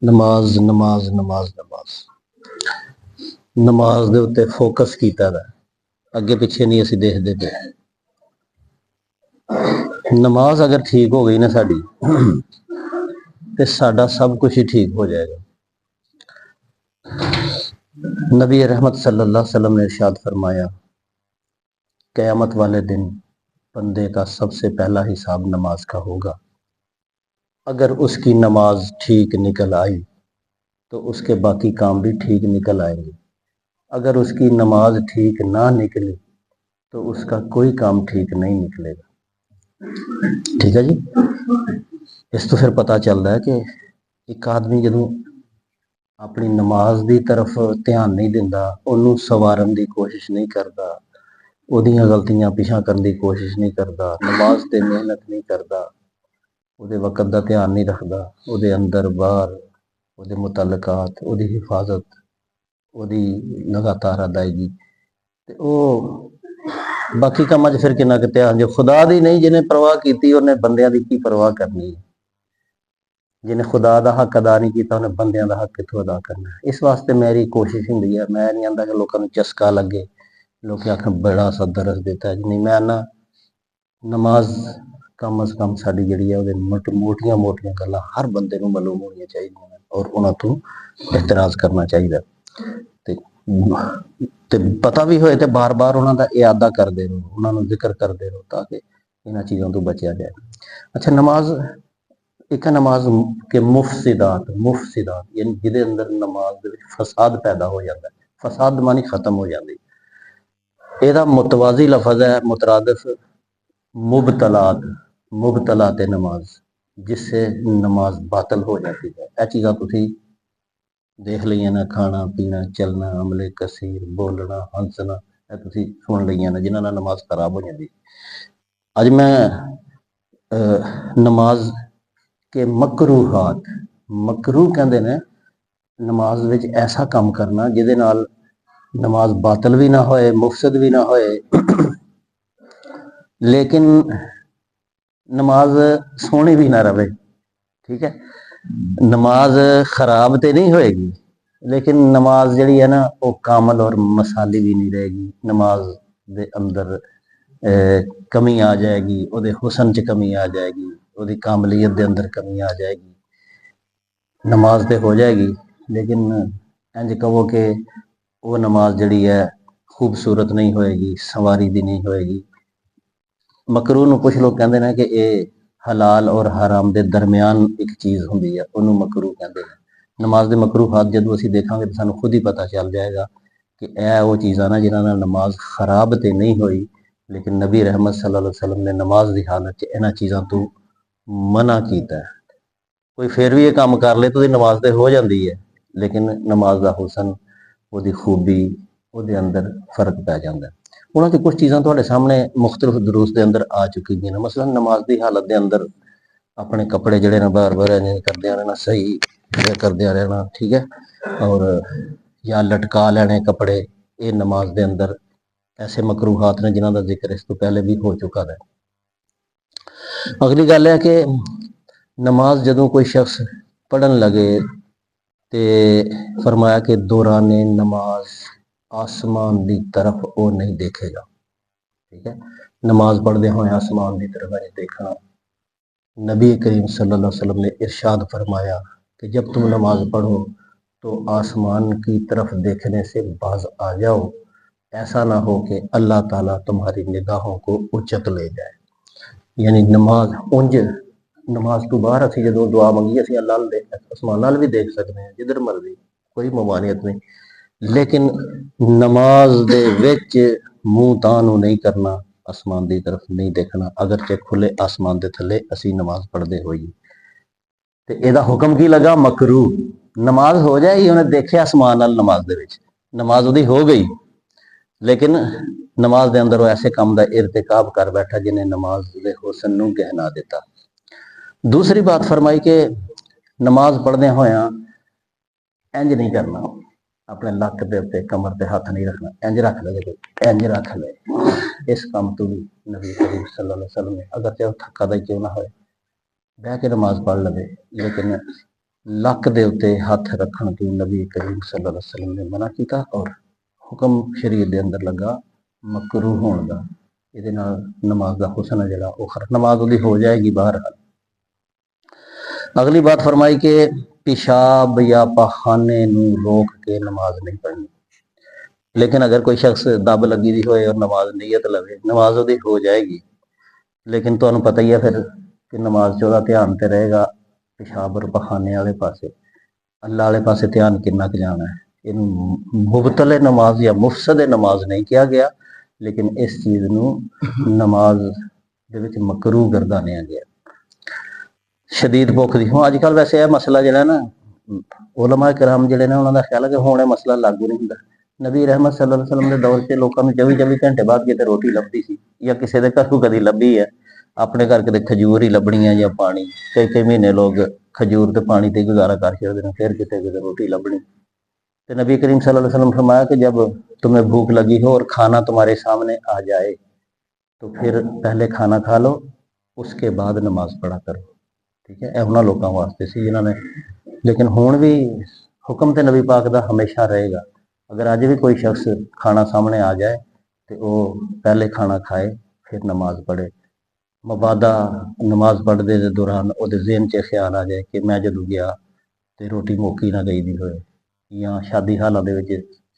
ਨਮਾਜ਼ ਨਮਾਜ਼ ਨਮਾਜ਼ ਨਮਾਜ਼ ਨਮਾਜ਼ ਦੇ ਉੱਤੇ ਫੋਕਸ ਕੀਤਾ ਦਾ, ਅੱਗੇ ਪਿੱਛੇ ਨਹੀਂ ਅਸੀਂ ਦੇਖਦੇ ਪਏ। ਨਮਾਜ਼ ਅਗਰ ਠੀਕ ਹੋ ਗਈ ਨਾ ਸਾਡੀ, ਤੇ ਸਾਡਾ ਸਭ ਕੁਝ ਹੀ ਠੀਕ ਹੋ ਜਾएगा। नबी रहमत सल्लल्लाहु अलैहि वसल्लम ने इरशाद फरमाया, क़यामत वाले दिन बंदे का सबसे पहला हिसाब नमाज का होगा। अगर उसकी नमाज ठीक निकल आई तो उसके बाकी काम भी ठीक निकल आएंगे। अगर उसकी नमाज ठीक ना निकली तो उसका कोई काम ठीक नहीं निकलेगा। ठीक है जी। इस तो फिर पता चलता है कि एक आदमी जदों अपनी नमाज की तरफ ध्यान नहीं दिंदा, उन्होंने सवारन की कोशिश नहीं करता, ਉਹਦੀਆਂ ਗਲਤੀਆਂ ਪਿਛਾ ਕਰਨ ਦੀ ਕੋਸ਼ਿਸ਼ ਨਹੀਂ ਕਰਦਾ, ਨਮਾਜ਼ ਤੇ ਮਿਹਨਤ ਨਹੀਂ ਕਰਦਾ, ਉਹਦੇ ਵਕਤ ਦਾ ਧਿਆਨ ਨਹੀਂ ਰੱਖਦਾ, ਉਹਦੇ ਅੰਦਰ ਬਾਹਰ, ਉਹਦੇ ਮੁਤਲਕਾਤ, ਉਹਦੀ ਹਿਫਾਜ਼ਤ, ਉਹਦੀ ਲਗਾਤਾਰ ਅਦਾਇਗੀ, ਤੇ ਉਹ ਬਾਕੀ ਕੰਮਾਂ 'ਚ ਫਿਰ ਕਿੰਨਾ ਕੁ ਧਿਆਨ, ਜੋ ਖੁਦਾ ਦੀ ਨਹੀਂ ਜਿਹਨੇ ਪਰਵਾਹ ਕੀਤੀ ਉਹਨੇ ਬੰਦਿਆਂ ਦੀ ਕੀ ਪਰਵਾਹ ਕਰਨੀ ਹੈ। ਜਿਹਨੇ ਖੁਦਾ ਦਾ ਹੱਕ ਅਦਾ ਨਹੀਂ ਕੀਤਾ ਉਹਨੇ ਬੰਦਿਆਂ ਦਾ ਹੱਕ ਕਿੱਥੋਂ ਅਦਾ ਕਰਨਾ। ਇਸ ਵਾਸਤੇ ਮੇਰੀ ਕੋਸ਼ਿਸ਼ ਹੁੰਦੀ ਹੈ, ਮੈਂ ਨਹੀਂ ਆਂਦਾ ਕਿ ਲੋਕਾਂ ਨੂੰ ਚਸਕਾ ਲੱਗੇ, ਲੋਕ ਆਖਣ ਬੜਾ सा दरस देता है। नहीं, मैं आना नमाज कम अज कम साड़ी जिहड़ी है मोटिया मोटिया गल्लां हर बंदे नूं मालूम होणियां चाहीदियां और उन्हां तों एहतराज करना चाहिए, ते पता भी होए तो बार बार उन्हां दा इयादा करदे रहो, उन्हां नूं जिक्र करदे रहो ताकि इन्हां चीज़ों तो बचिया जाए। अच्छा, नमाज एक नमाज के मुफसिदात यानी जिहदे अंदर नमाज दे विच फसाद पैदा हो जाता है। फसाद मानी खत्म हो जाती। ਇਹਦਾ ਮੁਤਵਾਜ਼ੀ ਲਫ਼ਜ਼ ਹੈ ਮੁਤਰਾਦਿਫ ਮੁਬਤਲਾਤ नमाज, जिससे नमाज बातल हो जाती है। ਇਹ ਚੀਜ਼ਾਂ ਤੁਸੀਂ ਦੇਖ ਲਈਆਂ ਨਾ, ਖਾਣਾ ਪੀਣਾ, ਚਲਣਾ, ਅਮਲੇ ਕਸੀਰ, ਬੋਲਣਾ, ਹੰਸਣਾ, ਇਹ ਤੁਸੀਂ ਸੁਣ ਲਈਆਂ ਨਾ, ਜਿਨ੍ਹਾਂ ਨਾਲ ਨਮਾਜ਼ ਖਰਾਬ ਹੋ ਜਾਂਦੀ। ਅੱਜ ਮੈਂ ਨਮਾਜ਼ ਕੇ ਮਕਰੂਹ ਕਹਿੰਦੇ ਨੇ ਨਮਾਜ਼ ਵਿੱਚ ਐਸਾ ਕੰਮ ਕਰਨਾ ਜਿਹਦੇ ਨਾਲ नमाज बातल भी ना होए, मुफसद भी ना होए, लेकिन नमाज सोहनी भी ना रहे। ठीक है, नमाज खराब तो नहीं होएगी, लेकिन नमाज जिहड़ी है ना वो कामल और मसाली भी नहीं रहेगी। नमाज दे अंदर कमी आ जाएगी, उहदे हुसन च कमी आ जाएगी, उहदी कामलियत दे अंदर कमी आ जाएगी। नमाज तो हो जाएगी लेकिन इंज कहो कि वो नमाज जिहड़ी है खूबसूरत नहीं होएगी, संवारी दी नहीं होएगी। मकरूह नूं कुछ लोग कहते हैं कि ये हलाल और हराम के दरमियान एक चीज़ होंदी है, उन्होंने मकरूह कहते हैं। नमाज के मकरूहात जदों असीं देखांगे तो सानूं खुद ही पता चल जाएगा कि यह वो चीज़ां ना जिन्हां नाल नमाज खराब तो नहीं होई, लेकिन नबी रहमत सल्लल्लाहु अलैहि वसल्लम ने नमाज की हालत च इन्हां चीज़ां तो मना कीता है। कोई फिर भी ये काम कर ले तो नमाज तो हो जाती है, लेकिन नमाज का हुसन, ਉਹਦੀ खूबी, ਉਹਦੇ अंदर फर्क पै जाता है। उन्हां च कुछ चीज़ां तुहाडे सामने मुख्तलिफ दुरूस के अंदर आ चुकी हैं। मसलन नमाज की हालत के अंदर अपने कपड़े जिहड़े ने बार बार करदे रहना, सही करदे रहना, ठीक है, और या लटका लेने कपड़े, ये नमाज के अंदर ऐसे मकरूहात ने जिन्हां दा जिक्र इस तो पहले भी हो चुका है। अगली गल है कि नमाज जदों कोई शख्स पढ़न लगे ते फरमाया कि दौराने नमाज आसमान की तरफ वो नहीं देखेगा। ठीक है, नमाज पढ़ते हुए आसमान की तरफ नहीं देखना। नबी करीम सल्लल्लाहु अलैहि वसल्लम ने इरशाद फरमाया कि जब तुम नमाज पढ़ो तो आसमान की तरफ देखने से बाज आ जाओ, ऐसा ना हो कि अल्लाह ताला तुम्हारी निगाहों को उचक ले जाए। यानी नमाज उंज नमाज तो बाहर असीं जदों दुआ मंगी असीं अल्लाह आसमान नाल भी देख सकते हैं, जिधर मर्जी, कोई ममानियत नहीं, लेकिन नमाज दे विच मूँह तां नूं नहीं करना, आसमान की तरफ नहीं देखना, अगरचे खुले आसमान के थले असीं नमाज पढ़ते होइए। तो इहदा हुक्म की लगा? मकरूह। नमाज हो जाएगी, उन्हें देखे आसमान नाल, नमाज दे विच नमाज उहदी हो गई, लेकिन नमाज के अंदर वो ऐसे काम का इरतिकाब कर बैठा जिन्हें नमाज के हुसन नूं गहना दिता। दूसरी बात फरमाई कि नमाज पढ़दे होया इंज नहीं करना, अपने लक के उत्ते कमर ते हाथ नहीं रखना, इंज रख ले, इंज रख ले। इस काम तो भी नबी करीम सल्लल्लाहु अलैहि वसल्लम ने, अगर चाहे थक्का दा क्यों ना होए, बह के नमाज पढ़ लवे, लेकिन ਲੱਕ ਦੇ ਉੱਤੇ ਹੱਥ ਰੱਖਣ ਤੋਂ ਨਬੀ ਕਰੀਮ ਸੱਲੱਲਾਹੁ ਅਲੈहि ਵਸੱਲਮ ਨੇ ਮਨਾ ਕੀਤਾ ਔਰ ਹੁਕਮ ਸ਼ਰੀਅਤ ਦੇ ਅੰਦਰ ਲੱਗਾ ਮਕਰੂਹ ਹੋਣ ਦਾ। ਇਹਦੇ ਨਾਲ ਨਮਾਜ਼ ਦਾ ਹੁਸਨ ਹੈ ਜਿਹੜਾ ਉਹ ਨਮਾਜ਼ ਉਹਦੀ ਹੋ ਜਾਏਗੀ ਬਾਹਰ। ਅਗਲੀ ਬਾਤ ਫਰਮਾਈ ਕਿ ਪਿਸ਼ਾਬ ਜਾਂ ਪਖਾਨੇ ਨੂੰ ਰੋਕ ਕੇ ਨਮਾਜ਼ ਨਹੀਂ ਪੜ੍ਹਨੀ। ਲੇਕਿਨ ਅਗਰ ਕੋਈ ਸ਼ਖਸ ਦੱਬ ਲੱਗੀ ਦੀ ਹੋਏ ਔਰ ਨਮਾਜ਼ ਨੀਅਤ ਲਵੇ, ਨਮਾਜ਼ ਉਹਦੀ ਹੋ ਜਾਏਗੀ। ਲੇਕਿਨ ਤੁਹਾਨੂੰ ਪਤਾ ਹੀ ਹੈ ਫਿਰ ਕਿ ਨਮਾਜ਼ 'ਚ ਉਹਦਾ ਧਿਆਨ ਤੇ ਰਹੇਗਾ ਪਿਸ਼ਾਬ ਔਰ ਪਖਾਨੇ ਵਾਲੇ ਪਾਸੇ। ਅੱਲਾ ਵਾਲੇ ਪਾਸੇ ਧਿਆਨ ਕਿੰਨਾ ਕੁ ਜਾਣਾ ਹੈ। ਇਹਨੂੰ ਮੁਬਤਲੇ ਨਮਾਜ਼ ਜਾਂ ਮੁਫਸਦ ਨਮਾਜ਼ ਨਹੀਂ ਕਿਹਾ ਗਿਆ, ਲੇਕਿਨ ਇਸ ਚੀਜ਼ ਨੂੰ ਨਮਾਜ਼ ਦੇ ਵਿੱਚ ਮਕਰੂਹ ਗਰਦਾਨਿਆ ਗਿਆ। ਸ਼ਦੀਦ ਭੁੱਖ ਦੀ ਹੁਣ ਅੱਜ ਕੱਲ੍ਹ ਵੈਸੇ ਇਹ ਮਸਲਾ ਜਿਹੜਾ ਨਾ ਉਲਮਾ ਕਿਰਾਮ ਜਿਹੜੇ ਨੇ ਉਹਨਾਂ ਦਾ ਖਿਆਲ ਹੈ ਕਿ ਹੁਣ ਇਹ ਮਸਲਾ ਲਾਗੂ ਨਹੀਂ ਹੁੰਦਾ। ਨਬੀ ਰਹਿਮਤ ਸੱਲੱਲਾਹੁ ਅਲੈहि ਵਸੱਲਮ ਦੇ ਦੌਰ 'ਚ ਲੋਕਾਂ ਨੂੰ 24-24 ਘੰਟੇ ਬਾਅਦ ਕਿਤੇ ਰੋਟੀ ਲੱਭਦੀ ਸੀ, ਜਾਂ ਕਿਸੇ ਦੇ ਘਰੋਂ ਕਦੀ ਲੱਭੀ ਹੈ। ਆਪਣੇ ਘਰ ਕਿਤੇ ਖਜੂਰ ਹੀ ਲੱਭਣੀ ਹੈ ਜਾਂ ਪਾਣੀ। ਕਈ ਮਹੀਨੇ ਲੋਕ ਖਜੂਰ ਤੇ ਪਾਣੀ ਤੇ ਗੁਜ਼ਾਰਾ ਕਰ ਛੱਡਦੇ ਨੇ, ਫਿਰ ਕਿਤੇ ਰੋਟੀ ਲੱਭਣੀ। तो नबी करीम सल्लल्लाहु अलैहि वसल्लम फरमाया कि जब तुम्हें भूख लगी हो और खाना तुम्हारे सामने आ जाए तो फिर पहले खाना खा लो, उसके बाद नमाज पढ़ा करो। ठीक है, उन्होंने लोगों वास्ते सी जिन्होंने, लेकिन हुण भी हुक्म तो नबी पाक का हमेशा रहेगा। अगर अज भी कोई शख्स खाना सामने आ जाए तो वो पहले खाना खाए फिर नमाज पढ़े। मबादा नमाज पढ़ते के दौरान वो ज़हन च ख्याल आ जाए कि मैं जदों गया तो रोटी मुक्की ना गई दी होए, ਜਾਂ ਸ਼ਾਦੀ ਹਾਲਾਂ ਦੇ ਵਿੱਚ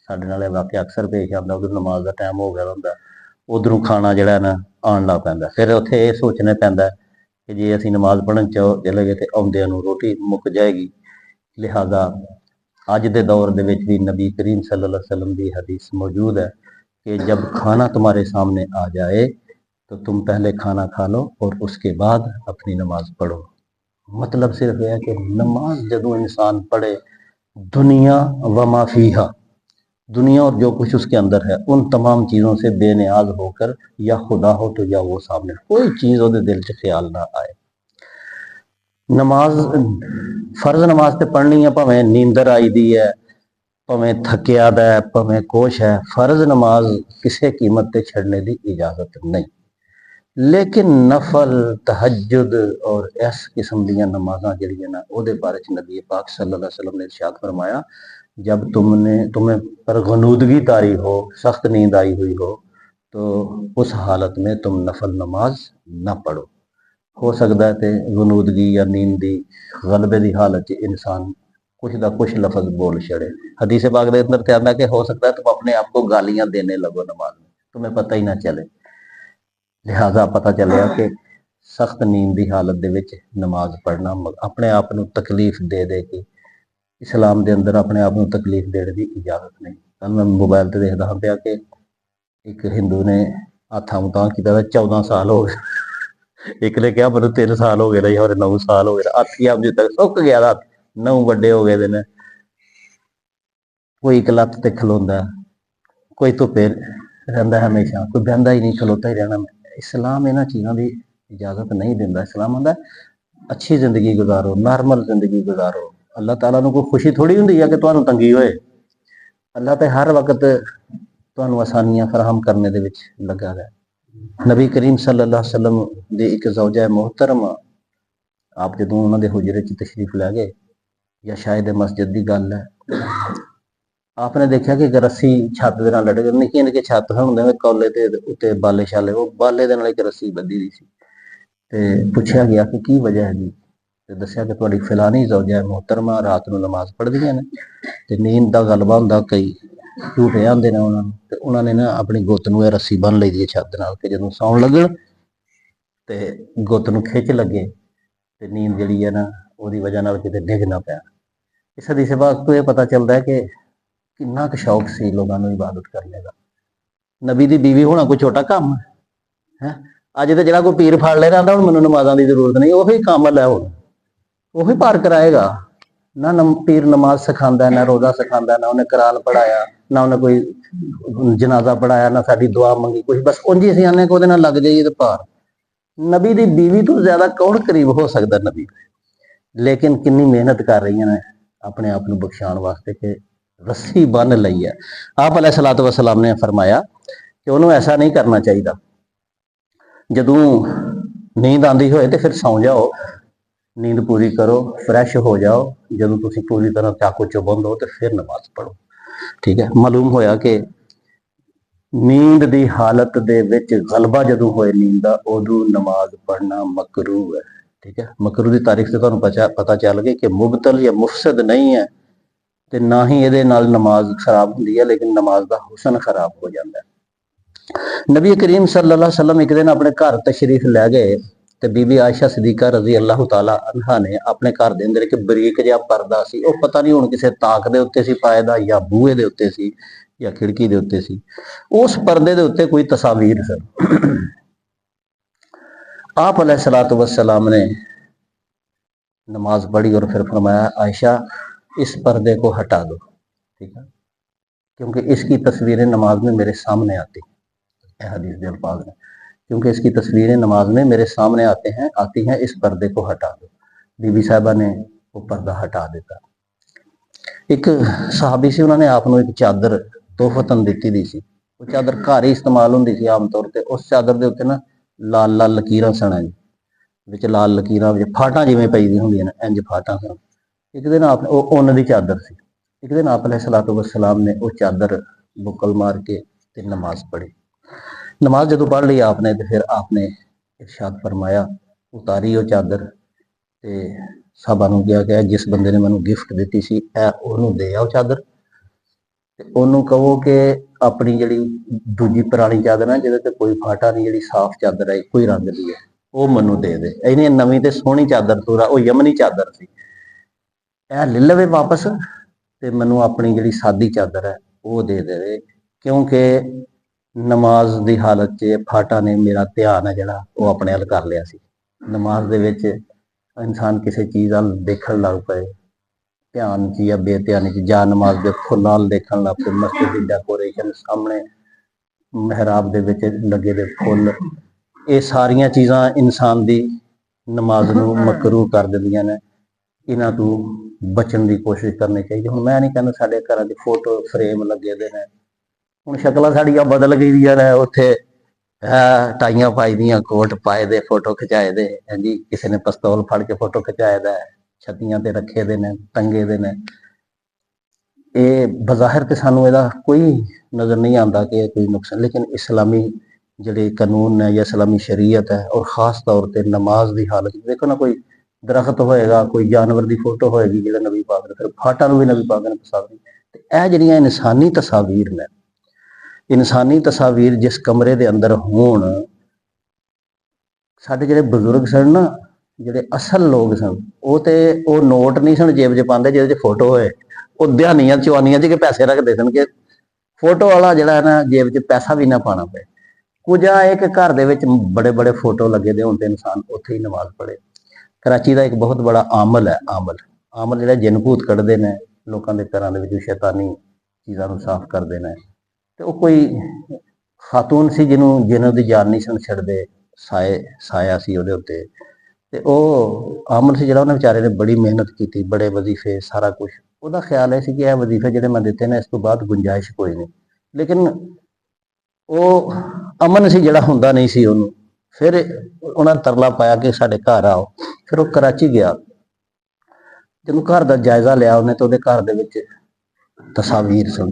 ਸਾਡੇ ਨਾਲ ਇਹ ਵਾਕਿਆ ਅਕਸਰ ਪੇਸ਼ ਆਉਂਦਾ। ਉਧਰ ਨਮਾਜ਼ ਦਾ ਟਾਈਮ ਹੋ ਗਿਆ ਹੁੰਦਾ, ਉਧਰੋਂ ਖਾਣਾ ਜਿਹੜਾ ਨਾ ਆਉਣ ਲੱਗ ਪੈਂਦਾ। ਫਿਰ ਉੱਥੇ ਇਹ ਸੋਚਣਾ ਪੈਂਦਾ ਕਿ ਜੇ ਅਸੀਂ ਨਮਾਜ਼ ਪੜ੍ਹਨ ਚਲੇ ਗਏ ਤੇ ਆਉਂਦਿਆਂ ਨੂੰ ਰੋਟੀ ਮੁੱਕ ਜਾਏਗੀ। ਲਿਹਾਜ਼ਾ ਅੱਜ ਦੇ ਦੌਰ ਦੇ ਵਿੱਚ ਵੀ ਨਬੀ ਕਰੀਮ ਸੱਲੱਲਾਹੁ ਅਲੈहि वसल्लम ਦੀ ਹਦੀਸ ਮੌਜੂਦ ਹੈ कि जब खाना तुम्हारे सामने आ जाए तो तुम पहले खाना खा लो और उसके बाद अपनी नमाज पढ़ो। मतलब सिर्फ यह है कि नमाज जदों इंसान पढ़े दुनिया व माफीहा, दुनिया और जो कुछ उसके अंदर है उन तमाम चीज़ों से बेनियाज होकर, या खुदा हो तो या वो सामने, कोई चीज़ ਉਹਦੇ दिल च ख्याल ना आए। नमाज फर्ज नमाज तो पढ़नी है, भावें नींदर आई दी है, भावें थकिया दा है, भावें कुछ है। फर्ज नमाज किसी कीमत ते छड़ने की इजाजत नहीं। लेकिन नफल तहज्जुद और इस किस्म दी नमाज़ां जिहड़ियां ना उहदे बारे च नबी पाक सल्लल्लाहु अलैहि वसल्लम ने इरशाद फरमाया, जब तुम्हें पर गनूदगी तारी हो, सख्त नींद आई हुई हो, तो उस हालत में तुम नफल नमाज ना पढ़ो। हो सकता है कि गनूदगी या नींद की गलबे की हालत इंसान कुछ ना कुछ लफज बोल छड़े। हदीस पाक के अंदर आंदा कि हो सकता है तुम अपने आप को गालियां देने लगो नमाज में, तुम्हें पता ही ना चले। लिहाजा पता चलिया कि सख्त नींद की हालत दे विच नमाज पढ़ना अपने आप को तकलीफ दे दे के इस्लाम के अंदर अपने आप को तकलीफ देने की इजाजत नहीं। कल मैं मोबाइल पर देखता हाँ पाया कि एक हिंदू ने हाथा मुतां किया 14 साल हो गए। एक ने कहा मैं 3 साल हो गए और 9 साल हो गए, हाथी अज तक सुक गया, हाथ 9 बड़े हो गए ने। कोई एक लत्त ते खलोंदा, कोई धुप्पे रहिंदा हमेशा, कोई बहिंदा ही नहीं, खलोता ही रहना। इस्लाम इन्हां चीज़ों की इजाजत नहीं दिंदा। इस्लाम आंदा अच्छी जिंदगी गुजारो, नॉर्मल जिंदगी गुजारो। अल्लाह ताला नूं कोई खुशी थोड़ी हुंदी है कि तुहानूं तंगी होए। अल्लाह तो हर वक्त तुहानूं आसानियां फराहम करने दे विच लगा है। नबी करीम सल्लल्लाहु अलैहि वसल्लम दी एक ज़ौजा मोहतरम आप जदों उन्हां दे हुजरे च तशरीफ लै गए, या शायद मस्जिद की गल है, आपने देखा कि एक रस्सी छत के नाल लटक, निक्की निक्की छत होंदे कौले ते उत्ते बाले शाले, वो बाले दे नाल एक रस्सी बधी दी सी। ते पुछया गया कि की वजह है जी, ते दस्सिया कि तुहाडी फलानी ज़ौजा मोहतरमा रात नूं नमाज पढ़दियां ने ते नींद दा गलबा हुंदा, कई झूठे आंदे ने उन्हां नूं, ते उन्हां ने ना अपनी गुत्त नूं रस्सी बन लई दी छत दे नाल कि जदों सौण लगण ते गुत्त नूं खिच लगे ते नींद जिहड़ी है ना उहदी वजह नाल किते डिग ना पैण। इस हदीस पाक तो यह पता चलता है कि किन्ना क शौक सी लोगों को इबादत करने का। नबी की बीवी होना कोई छोटा काम है? अज तो जो कोई पीर फड़ ले रहा हूँ मैं नमाजा की जरूरत नहीं, वही कामल है, वही पार कराएगा ना। पीर नमाज सिखाता, ना रोज़ा सिखाता, ना उन्हें कुरान पढ़ाया, ना उन्हें कोई जनाजा पढ़ाया, ना साड़ी दुआ मंगी कुछ, बस उंज ही आने को लग जाइए तो पार। नबी की बीवी तो ज्यादा कौन करीब हो सकता नबी, लेकिन कितनी मेहनत कर रही हैं अपने आप को बख्शाण वास्ते कि रस्सी बन लई है। आप अलैहिस्सलातु वस्सलाम ने फरमाया कि उन्होंने ऐसा नहीं करना चाहिए। जदों नींद आती होए तो फिर सौ जाओ, नींद पूरी करो, फ्रैश हो जाओ, ਜਦੋਂ ਤੁਸੀਂ ਪੂਰੀ ਤਰ੍ਹਾਂ ਚਾਕੂ ਚੁਬੰਦ ਹੋ ਤੇ ਫਿਰ ਨਮਾਜ਼ ਪੜੋ। ਠੀਕ ਹੈ। ਮਾਲੂਮ ਹੋਇਆ ਕਿ ਨੀਂਦ ਦੀ ਹਾਲਤ ਦੇ ਵਿੱਚ ਗਲਬਾ ਜਦੋਂ ਹੋਏ ਨੀਂਦ ਦਾ, ਉਦੋਂ ਨਮਾਜ਼ ਪੜ੍ਹਨਾ ਮਕਰੂਹ ਹੈ। ਠੀਕ ਹੈ। ਮਕਰੂਹ ਦੀ ਤਾਰੀਖ ਤੇ ਤੁਹਾਨੂੰ ਪਤਾ ਚੱਲ ਗਿਆ ਕਿ ਮੁਬਤਲ ਜਾਂ ਮੁਫਸਦ ਨਹੀਂ ਹੈ ਤੇ ਨਾ ਹੀ ਇਹਦੇ ਨਾਲ ਨਮਾਜ਼ ਖਰਾਬ ਹੁੰਦੀ ਹੈ, ਲੇਕਿਨ ਨਮਾਜ਼ ਦਾ ਹੁਸਨ ਖਰਾਬ ਹੋ ਜਾਂਦਾ ਹੈ। ਨਬੀ ਕਰੀਮ ਸੱਲੱਲਾਹੁ ਅਲੈहि ਵਸੱਲਮ ਇੱਕ ਦਿਨ ਆਪਣੇ ਘਰ ਤਸ਼ਰੀਫ ਲੈ ਗਏ ਤੇ ਬੀਬੀ ਆਇਸ਼ਾ ਸਦੀਕਾ ਰਜ਼ੀ ਅੱਲਾਹੁ ਤਾਲਾ ਅਨਹਾ ਨੇ ਆਪਣੇ ਘਰ ਦੇ ਅੰਦਰ ਇੱਕ ਬਰੀਕ ਜਿਹਾ ਪਰਦਾ ਸੀ, ਉਹ ਪਤਾ ਨਹੀਂ ਹੁਣ ਕਿਸੇ ਤਾਕ ਦੇ ਉੱਤੇ ਸੀ ਪਾਏ ਦਾ ਜਾਂ ਬੂਹੇ ਦੇ ਉੱਤੇ ਸੀ ਜਾਂ ਖਿੜਕੀ ਦੇ ਉੱਤੇ ਸੀ। ਉਸ ਪਰਦੇ ਦੇ ਉੱਤੇ ਕੋਈ ਤਸਵੀਰ ਸਨ। आप अलैहिस्सलातु वस्सलाम ने नमाज पढ़ी और फिर फरमाया आयशा इस पर्दे को हटा दो। ठीक है। क्योंकि इसकी तस्वीरें नमाज में मेरे सामने आती हैं, हदीस के अल्फाज में, क्योंकि इसकी तस्वीरें नमाज में मेरे सामने आती हैं, इस पर्दे को हटा दो। बीबी साहबा ने वो पर्दा हटा दिता। एक सहाबी से उन्होंने आपको एक चादर तोहफतन दी दी सी, वो चादर घर ही इस्तेमाल होंदी सी आम तौर पर। उस चादर के उत्ते ना लाल लाल लकीरां सन जी, विच लाल लकीरां विच फाटां जिवें पई दी हुंदियां ने, इंज फाटां सन। एक दिन आप उन्न दी चादर सी। एक दिन आप अलैहिस्सलातु वस्सलाम ने वो चादर बुकल मार के ते नमाज पढ़ी। नमाज जदों पढ़ ली आपने तो फिर आपने इरशाद फरमाया, उतारी वो चादर ते साहबा नूं कहा कि जिस बंदे ने मैनूं गिफ्ट दित्ती सी उहनूं दे आओ चादर, ते उहनूं कहो कि अपनी जिहड़ी दूजी पुरानी चादर है जिहदे ते कोई फाटा नहीं, जिहड़ी साफ चादर है इक्को ही रंग दी है, वो मैनूं दे दे। इहने नवीं ते सोहणी चादर पूरा वो यमनी चादर सी, ले लवे वापस ते मैनूं अपनी जिहड़ी सादी चादर है वो दे देवे, क्योंकि नमाज दी हालत च फाटा ने मेरा ध्यान है जिहड़ा वो अपने हल कर लिया सी। नमाज दे विच इंसान किसी चीज़ वल देखण लग पए, ध्यान च या बेध्यानी च, जा नमाज दे फुल्लां वल देखण लग पए, मस्जिद दी डेकोरेशन सामने महराब दे विच लगे दे फुੱਲ, ये सारियां चीज़ां इंसान दी नमाज नूं मकरूह कर दिंदियां ने। इन्हां तों बचण दी कोशिश करनी चाहिए। हुण मैं नहीं कहना साडे घरां च फोटो फ्रेम लगे दे ने, हुण शक्लां साडियां बदल गईयां ने, उत्थे टाइयां पाई दियां, कोट पाए दे, फोटो खिचाए दे जी, किसी ने पिस्तौल फड़ के फोटो खिचाए दा, छत्तियां ते रखे दे ने, टंगे दे ने। ये बज़ाहिर ते सानूं इहदा कोई नज़र नहीं आंदा कि कोई नुकसान, लेकिन इस्लामी जिहड़े कानून है या इस्लामी शरीयत है, और खास तौर पर नमाज की हालत देखो ना, कोई दरख्त होएगा, कोई जानवर की फोटो होएगी जिहड़ा नबी पाक ने, फिर फाटा नूं भी नबी पाक ने पसंद नहीं। ते इह जिहड़ियां इंसानी तस्वीर ने, इंसानी तस्वीर जिस कमरे के अंदर होण, साडे जिहड़े बजुर्ग सन ना, जिहड़े असल लोग सन, वो नोट नहीं सन जेब च पाते जिहदे च फोटो होए, वो दिहानियां चवानियां च पैसे रखते सन कि फोटो वाला जिहड़ा है ना जेब च पैसा भी ना पाना पे। कुछ एक घर दे विच बड़े बड़े फोटो लगे दे होंदे, इंसान उत्थे ही नमाज पढ़े। कराची का एक बहुत बड़ा आमल है, आमल जिहड़े जिन भूत कढ़दे ने लोकां दे घरां दे विच, शैतानी चीज़ां नूं साफ करदे ने, ते वो कोई खातून सी जिन्हों जिन्हों दी जान नहीं सन छड्डदे, साया सी उहदे उत्ते, ते ओह आमल सी जिहड़ा, उहने बेचारे ने बड़ी मेहनत की, बड़े वजीफे सारा कुछ, ਉਹਦਾ ख्याल है कि यह वजीफे ਜਿਹੜੇ मैं दिते ने इस तो बाद गुंजाइश कोई नहीं, लेकिन ਉਹ अमन सी ਜਿਹੜਾ ਹੁੰਦਾ नहीं सी ਉਹਨੂੰ। फिर उन्हें तरला पाया कि साडे घर आओ। फिर वो कराची गया, ਜਦੋਂ घर का जायजा लिया उन्हें तो ਉਹਦੇ घर ਦੇ ਵਿੱਚ तस्वीर सन,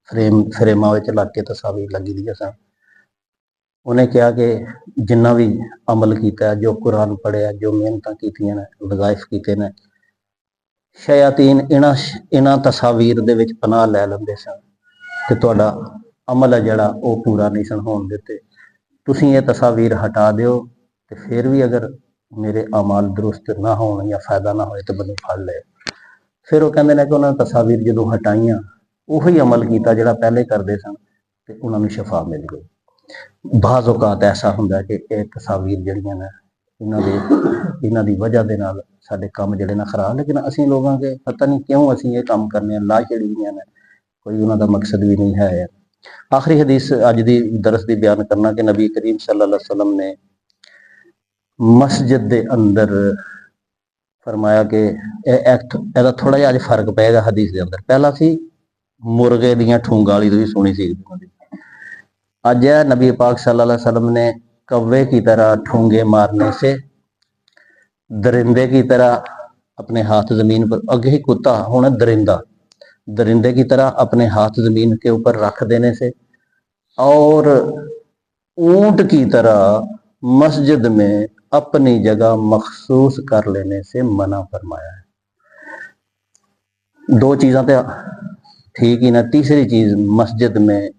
फ्रेमां ਵਿੱਚ ਲੱਗ के तस्वीर लगी दी सन। उन्हें कहा कि जिन्ना भी अमल किया, जो कुरान पढ़िया, जो मेहनत कीतियां ने, वज़ाइफ कीते ने, शयातीन इन्हां तस्वीर दे विच पनाह लै लैंदे सन कि तुहाडा अमल है जिहड़ा वो पूरा नहीं सन होण दित्ते। तुसीं ये तस्वीर हटा दिओ ते फिर भी अगर मेरे अमाल दुरुस्त ना होण या फायदा ना होए तो मैनूं फड़ ले। फिर वो कहंदे ने कि उन्हां तस्वीर जदों हटाइयां, उही अमल कीता जिहड़ा पहले करदे सन ते उन्हां नूं शफा मिल गई। बाज़ औकात ऐसा हुंदा कि ये तस्वीर जिहड़ियां ने इन्हां दी वजह दे नाल साडे काम जिहड़े ना खराब, लेकिन असीं लोगां के पता नहीं क्यों असीं ये काम करने ला छड़ियां ने, कोई उन्हां दा मकसद भी नहीं है। आखिरी हदीस अज दी दरस दी बयान करना कि नबी करीम सल्लल्लाहु अलैहि वसल्लम ने मस्जिद दे अंदर फरमाया कि ਇਹਦਾ थोड़ा जिहा अज फर्क पेगा हदीस दे अंदर। पहला सी मुर्गे दियां ठूंगां वाली, तुसीं सुनी सी, अज है नबी पाक सल्लल्लाहु अलैहि वसल्लम ने कव्वे की तरह ठूंगे मारने से दरिंदे की तरह अपने हाथ जमीन पर, आगे ही कुत्ता होना दरिंदा, दरिंदे की तरह अपने हाथ जमीन के ऊपर रख देने से और ऊंट की तरह मस्जिद में अपनी जगह मखसूस कर लेने से मना फरमाया है। दो चीज़ें तो ठीक ही ना, तीसरी चीज मस्जिद में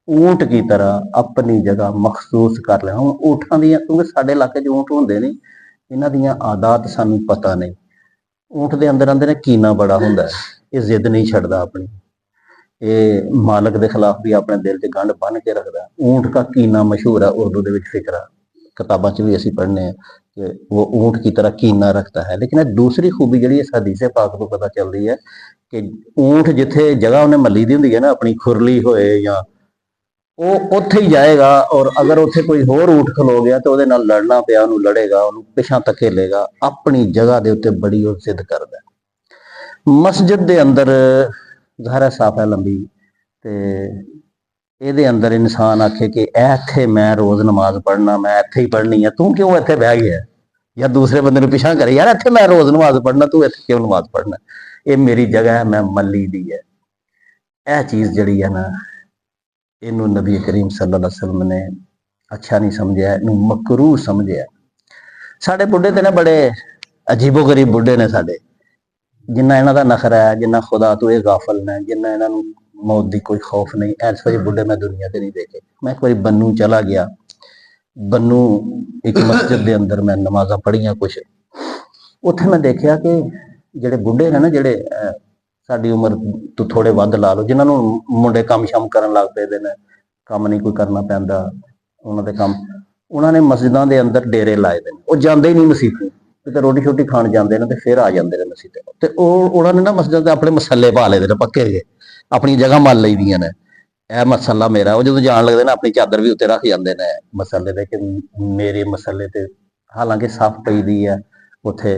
ऊंट की तरह अपनी जगह मखसूस कर लेना। ਹੁਣ ਊਠਾਂ ਦੀਆਂ, ਕਿਉਂਕਿ ਸਾਡੇ ਇਲਾਕੇ 'ਚ ਊਂਟ ਹੁੰਦੇ ਨਹੀਂ, ਇਹਨਾਂ ਦੀਆਂ ਆਦਾਤ ਸਾਨੂੰ ਪਤਾ ਨਹੀਂ। ਊਂਟ ਦੇ ਅੰਦਰ ਅੰਦਰ ਕੀਨਾ ਬੜਾ ਹੁੰਦਾ ਹੈ, ਇਹ ਜ਼ਿੱਦ ਨਹੀਂ ਛੱਡਦਾ ਆਪਣੀ, ਇਹ ਮਾਲਕ ਦੇ ਖਿਲਾਫ ਵੀ ਆਪਣੇ ਦਿਲ 'ਚ ਗੰਢ ਬੰਨ ਕੇ ਰੱਖਦਾ। ਊਂਟ ਦਾ ਕੀਨਾ ਮਸ਼ਹੂਰ ਹੈ ਉਰਦੂ ਦੇ ਵਿੱਚ, ਫਿਕਰਾ किताबों च भी ਅਸੀਂ पढ़ने हैं कि वो ऊंट की तरह कीना रखता है। लेकिन दूसरी खूबी जी इस हदीस पाक को पता चलती है कि ऊंट जिथे जगह उन्हें मली दी होंगी है ना, अपनी खुरली होए या वो उत्थे ही जाएगा, और अगर उत्थे कोई होर ऊंट खलो गया तो ਉਹਦੇ ਨਾਲ लड़ना पिया, ਉਹਨੂੰ लड़ेगा, ਉਹਨੂੰ पिछा धकेलेगा, अपनी जगह ਦੇ ਉੱਤੇ बड़ी ਉਹ जिद करता है। मस्जिद ਦੇ अंदर ज़ाहिर साफ है लंबी, ਤੇ ਇਹਦੇ ਅੰਦਰ ਇਨਸਾਨ ਆਖੇ ਕਿ ਇੱਥੇ ਮੈਂ ਰੋਜ਼ ਨਮਾਜ਼ ਪੜ੍ਹਨਾ, ਮੈਂ ਇੱਥੇ ਹੀ ਪੜ੍ਹਨੀ ਹੈ, ਤੂੰ ਕਿਉਂ ਇੱਥੇ ਬਹਿ ਗਿਆ, ਜਾਂ ਦੂਸਰੇ ਬੰਦੇ ਨੂੰ ਪਿਛਾ ਕਰੇ, ਯਾਰ ਇੱਥੇ ਮੈਂ ਰੋਜ਼ ਨਮਾਜ਼ ਪੜ੍ਹਨਾ, ਤੂੰ ਇੱਥੇ ਕਿਉਂ ਨਮਾਜ਼ ਪੜ੍ਹਨਾ, ਇਹ ਮੇਰੀ ਜਗ੍ਹਾ ਹੈ, ਮੈਂ ਮੱਲੀ ਦੀ ਹੈ। ਇਹ ਚੀਜ਼ ਜਿਹੜੀ ਹੈ ਨਾ, ਇਹਨੂੰ ਨਬੀ ਕਰੀਮ ਸੱਲੱਲਾਹੁ ਅਲੈहि ਵਸੱਲਮ ਨੇ ਅੱਛਾ ਨਹੀਂ ਸਮਝਿਆ, ਇਹਨੂੰ ਮਕਰੂਹ ਸਮਝਿਆ। ਸਾਡੇ ਬੁੱਢੇ ਤੇ ਨਾ ਬੜੇ ਅਜੀਬੋ ਗਰੀਬ ਬੁੱਢੇ ਨੇ ਸਾਡੇ, ਜਿੰਨਾ ਇਹਨਾਂ ਦਾ ਨਖਰਾ ਹੈ, ਜਿੰਨਾ ਖੁਦਾ ਤੋਂ ਇਹ ਗਾਫਲ ਨੇ, ਜਿੰਨਾ ਇਹਨਾਂ ਨੂੰ मौत की कोई खौफ नहीं। ऐसे वजह बुढ़े मैं दुनिया से नहीं देखे। मैं एक बार बन्नू चला गया, बन्नू एक मस्जिद के अंदर मैं नमाजा पढ़िया कुछ, उत्थे मैं देखा कि जेडे बुढ़े ने ना, जेडे साडी उम्र तो थोड़े वध ला लो, जिन्होंने मुंडे काम शाम करन लग पे ने, काम नहीं कोई करना पैंदा उन्होंने काम, उन्होंने मस्जिदों के अंदर डेरे लाए दे, वो जाते ही नहीं मसीते, तो रोटी शोटी खाण जाते हैं तो फिर आ जाते हैं मसीते, तो उन्होंने ना मस्जिद अपने मसले पा ले दे पक्के जे, अपनी जगह मल ली दी ने, यह मसला मेरा। वो जो जान लगते ना अपनी चादर भी उत्ते रख जाते हैं मसले दे कि मेरे मसले ते, हालांकि साफ पई दी है उत्थे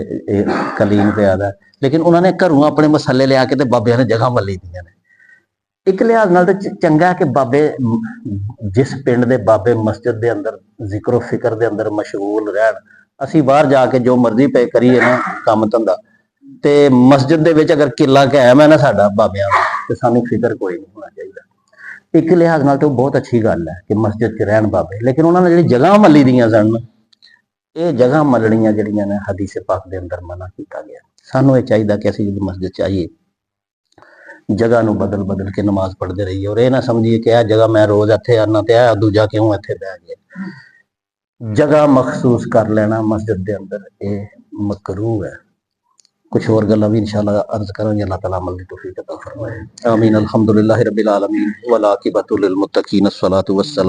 कलीन पे आदा, लेकिन उन्होंने घरों अपने मसले लिया के बाबिया ने जगह मली दी ने। एक लिहाज नाल ते चंगा कि बाबे, जिस पिंड दे बाबे मस्जिद के अंदर जिक्र फिक्र के अंदर मशगूल रहन, असी बाहर जाके जो मर्जी पे करिए ना काम धंधा, ते मस्जिद दे विच अगर किला कायम है ना साडा बाबियां दा, ते सानू फिक्र कोई नहीं होना चाहिए। एक लिहाज नाल तो बहुत अच्छी गल है कि मस्जिद च रहन बाबे, लेकिन उन्होंने जिहड़ी जगह मली दियां सन, ये जगह मलनियां जिहड़ियां ने हदीस पाक दे अंदर मना किया गया। सानू ये चाहिए कि असीं मस्जिद च आइए, जगह नूं बदल बदल के नमाज पढ़ते रहिए, और ये ना समझिए कि यह जगह मैं रोज इत्थे आना ते यह दूजा क्यों इत्थे बह गया। जगह मखसूस कर लेना मस्जिद के अंदर, ये मकरूह है। कुछ और गल्लां भी इंशाअल्लाह अर्ज करांगे, अल्लाह ताला अमल दी तौफीक अता फरमाए। आमीन। अल्हम्दुलिल्लाहि रब्बिल आलमीन वल आकिबतु लिल मुत्तकीन, अस्सलातु वस्सलाम।